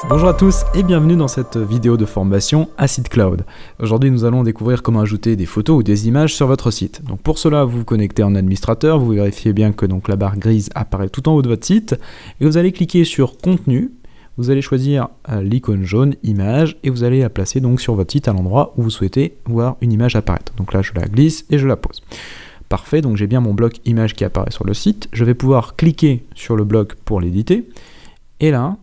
Bonjour à tous et bienvenue dans cette vidéo de formation à SiteCloud. Aujourd'hui nous allons découvrir comment ajouter des photos ou des images sur votre site. Donc pour cela vous vous connectez en administrateur, vous vérifiez bien que donc la barre grise apparaît tout en haut de votre site et vous allez cliquer sur contenu, vous allez choisir l'icône jaune image et vous allez la placer donc sur votre site à l'endroit où vous souhaitez voir une image apparaître. Donc là je la glisse et je la pose. Parfait, donc j'ai bien mon bloc image qui apparaît sur le site, je vais pouvoir cliquer sur le bloc pour l'éditer et là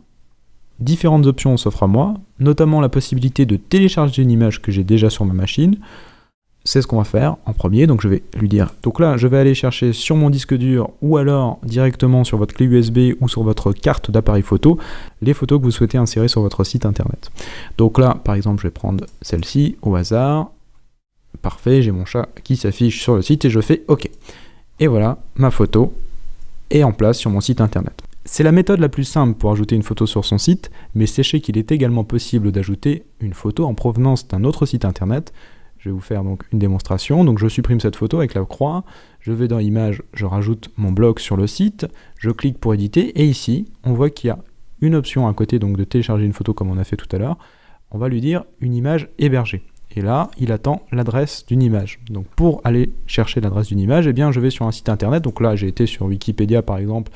différentes options s'offrent à moi, notamment la possibilité de télécharger une image que j'ai déjà sur ma machine. C'est ce qu'on va faire en premier, donc je vais lui dire, donc là je vais aller chercher sur mon disque dur ou alors directement sur votre clé USB ou sur votre carte d'appareil photo, les photos que vous souhaitez insérer sur votre site internet. Donc là par exemple je vais prendre celle-ci au hasard, parfait, j'ai mon chat qui s'affiche sur le site et je fais OK. Et voilà, ma photo est en place sur mon site internet. C'est la méthode la plus simple pour ajouter une photo sur son site, mais sachez qu'il est également possible d'ajouter une photo en provenance d'un autre site internet. Je vais vous faire donc une démonstration. Donc je supprime cette photo avec la croix, je vais dans Images, je rajoute mon bloc sur le site, je clique pour éditer, et ici, on voit qu'il y a une option à côté donc de télécharger une photo comme on a fait tout à l'heure. On va lui dire une image hébergée. Et là, il attend l'adresse d'une image. Donc pour aller chercher l'adresse d'une image, eh bien, je vais sur un site internet. Donc là, j'ai été sur Wikipédia par exemple,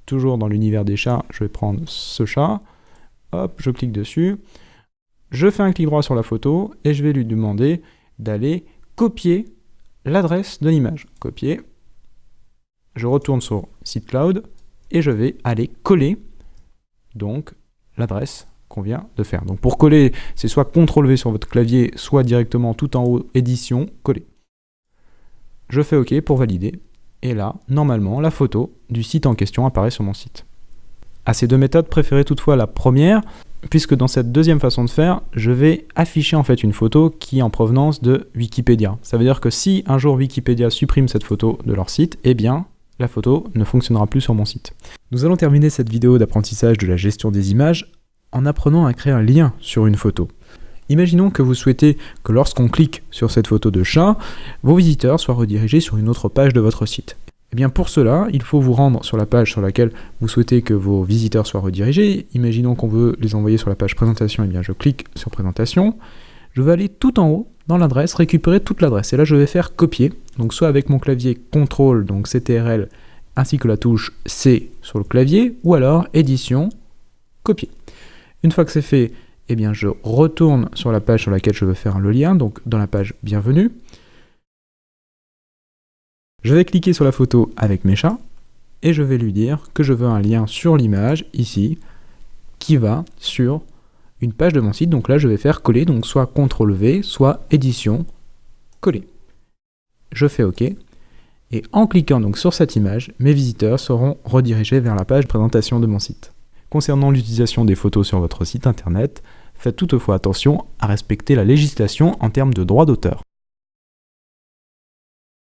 toujours dans l'univers des chats, je vais prendre ce chat, hop, je clique dessus, je fais un clic droit sur la photo et je vais lui demander d'aller copier l'adresse de l'image. Copier, je retourne sur SiteCloud et je vais aller coller donc l'adresse qu'on vient de faire. Donc pour coller, c'est soit CTRL-V sur votre clavier, soit directement tout en haut, édition, coller. Je fais OK pour valider. Et là, normalement, la photo du site en question apparaît sur mon site. À ces deux méthodes, préférez toutefois la première, puisque dans cette deuxième façon de faire, je vais afficher en fait une photo qui est en provenance de Wikipédia. Ça veut dire que si un jour Wikipédia supprime cette photo de leur site, eh bien, la photo ne fonctionnera plus sur mon site. Nous allons terminer cette vidéo d'apprentissage de la gestion des images en apprenant à créer un lien sur une photo. Imaginons que vous souhaitez que lorsqu'on clique sur cette photo de chat, vos visiteurs soient redirigés sur une autre page de votre site. Et bien pour cela, il faut vous rendre sur la page sur laquelle vous souhaitez que vos visiteurs soient redirigés. Imaginons qu'on veut les envoyer sur la page présentation, et bien je clique sur présentation. Je vais aller tout en haut dans l'adresse, récupérer toute l'adresse. Et là je vais faire copier, donc soit avec mon clavier CTRL, donc CTRL, ainsi que la touche C sur le clavier, ou alors édition, copier. Une fois que c'est fait, eh bien, je retourne sur la page sur laquelle je veux faire le lien, donc dans la page Bienvenue. Je vais cliquer sur la photo avec mes chats et je vais lui dire que je veux un lien sur l'image, ici, qui va sur une page de mon site. Donc là, je vais faire coller, donc soit CTRL-V, soit édition, coller. Je fais OK. Et en cliquant donc sur cette image, mes visiteurs seront redirigés vers la page présentation de mon site. Concernant l'utilisation des photos sur votre site internet, faites toutefois attention à respecter la législation en termes de droit d'auteur.